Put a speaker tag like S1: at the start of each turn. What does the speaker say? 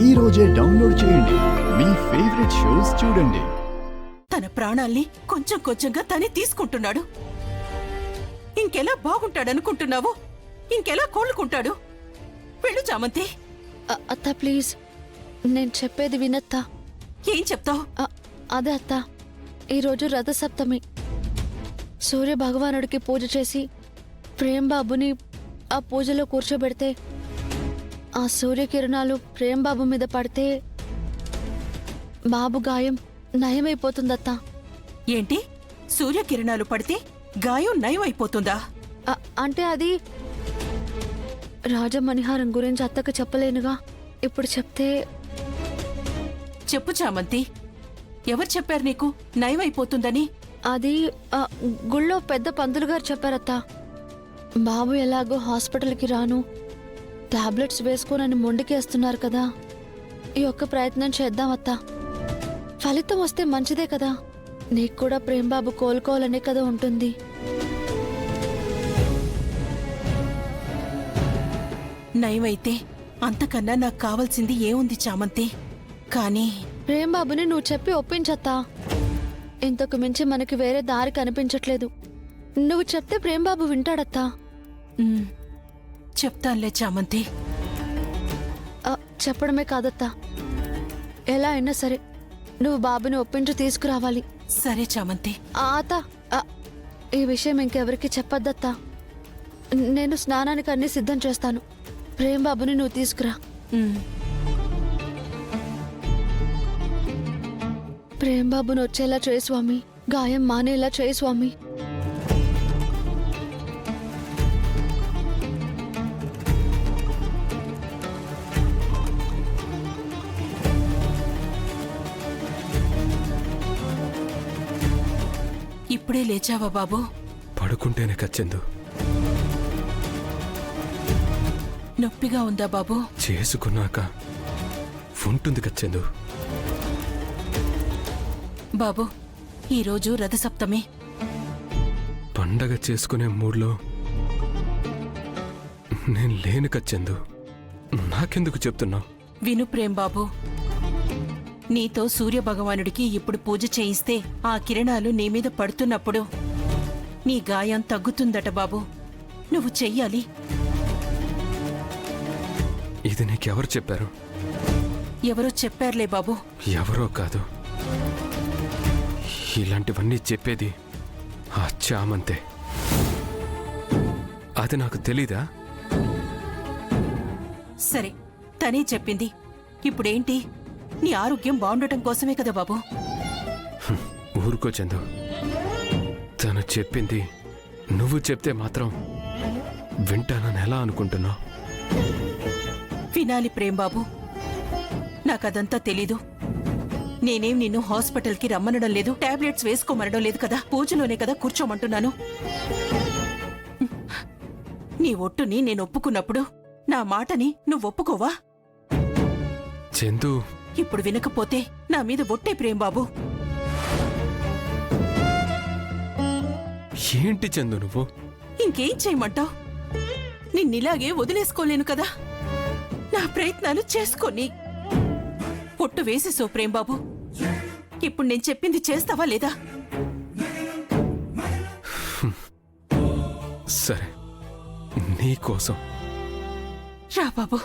S1: ఈ రోజే డౌన్లోడ్ చేయండి. మీ ఫేవరెట్ షోస్ చూడండి.
S2: తన ప్రాణాల్ని కొంచెం కొంచెంగా తనే తీసుకుంటున్నాడు. ఇంకెలా బాగుంటాడనుకుంటున్నావు? ఇంకెలా కోలుకుంటాడు? వెళ్ళు చామంతి.
S3: అత్త ప్లీజ్, నేను చెప్పేది వినత్తా.
S2: ఏం చెప్తావు?
S3: అదే అత్త, ఈరోజు రథసప్తమి. సూర్య భగవానుడికి పూజ చేసి ప్రేమ్ బాబుని ఆ పూజలో కూర్చోబెడితే ఆ సూర్యకిరణాలు ప్రేమ్ బాబు మీద పడితే బాబు గాయం నయమైపోతుందత్తా.
S2: ఏంటి? సూర్యకిరణాలు పడితే గాయం నయం అయిపోతుందా?
S3: అంటే అది రాజమణిహారం గురించి అత్తకు చెప్పలేనుగా. ఇప్పుడు చెప్తే.
S2: చెప్పు చామంతి, ఎవరు చెప్పారు నీకు నయం అయిపోతుందని?
S3: అది గుళ్ళో పెద్ద పంతులు గారు చెప్పారత్తా. బాబు ఎలాగో హాస్పిటల్కి రాను, టాబ్లెట్స్ వేసుకోనని మొండికేస్తున్నారు కదా, ఈ ఒక్క ప్రయత్నం చేద్దామత్తా. ఫలితం వస్తే మంచిదే కదా. నీకు కూడా ప్రేమ్ బాబు కోలుకోవాలనే కదా ఉంటుంది.
S2: నయమైతే అంతకన్నా నాకు కావాల్సింది ఏముంది చామంతి? కానీ
S3: ప్రేమ్ బాబుని నువ్వు చెప్పి ఒప్పించత్తా. ఇంతకు మించి మనకి వేరే దారి కనిపించట్లేదు. నువ్వు చెప్తే ప్రేమ్ బాబు వింటాడత్తా.
S2: చెప్తానులే చామంతి.
S3: చెప్పడమే కాదత్తా, ఎలా అయినా సరే నువ్వు బాబుని ఒప్పించి తీసుకురావాలి.
S2: సరే చామంతి.
S3: అత్త, ఈ విషయం ఇంకెవరికి చెప్పొద్దత్తా. నేను స్నానానికి అన్ని సిద్ధం చేస్తాను. ప్రేమ్ బాబుని నువ్వు తీసుకురా. ప్రేమ్ బాబుని వచ్చేలా చేయి స్వామి, గాయం మానేలా చేయి స్వామి.
S2: ఇప్పుడే లేచావా బాబు?
S4: పడుకుంటేనే కచ్చిందు.
S2: నొప్పిగా ఉందా బాబు?
S4: చేసుకున్నాక ఉంటుంది కచ్చిందు.
S2: బాబు, ఈరోజు రథసప్తమి.
S4: పండగ చేసుకునే మూడ్లో నేను లేను కచ్చిందు. నాకెందుకు చెప్తున్నావు?
S2: విను ప్రేమ్ బాబు, నీతో సూర్య భగవానుడికి ఇప్పుడు పూజ చేయిస్తే ఆ కిరణాలు నీ మీద పడుతున్నప్పుడు నీ గాయం తగ్గుతుందట బాబు. నువ్వు చెయ్యాలి.
S4: ఇది నీకెవరు చెప్పారు?
S2: ఎవరో చెప్పారులే బాబు.
S4: ఎవరో కాదు, ఇలాంటివన్నీ చెప్పేది ఆ చామంతే. అది నాకు తెలీదా?
S2: సరే, తనే చెప్పింది. ఇప్పుడేంటి? నీ ఆరోగ్యం బాగుండటం కోసమే కదా బాబు.
S4: ఊరుకో చందు. తను చెప్పింది నువ్వు చెప్తే మాత్రం వింటానని ఎలా అనుకుంటున్నావు?
S2: వినాలి ప్రేమ్ బాబు. నాకదంతా తెలీదు. నేనేం నిన్ను హాస్పిటల్కి రమ్మనడం లేదు, టాబ్లెట్స్ వేసుకోమనడం లేదు కదా. పూజలోనే కదా కూర్చోమంటున్నాను. నీ ఒట్టుని నేను ఒప్పుకున్నప్పుడు నా మాటని నువ్వు ఒప్పుకోవా?
S4: చందు,
S2: ఇప్పుడు వినకపోతే నా మీద ఒట్టే ప్రేమ్ బాబు.
S4: ఏంటి చందు నువ్వు?
S2: ఇంకేం చేయమంటావు? నిన్నిలాగే వదిలేసుకోలేను కదా. నా ప్రయత్నాలు చేసుకొని పొట్టు వేసేసో ప్రేమ్ బాబు. ఇప్పుడు నేను చెప్పింది చేస్తావా లేదా?
S4: సరే, నీకోసం.
S2: రా బాబు.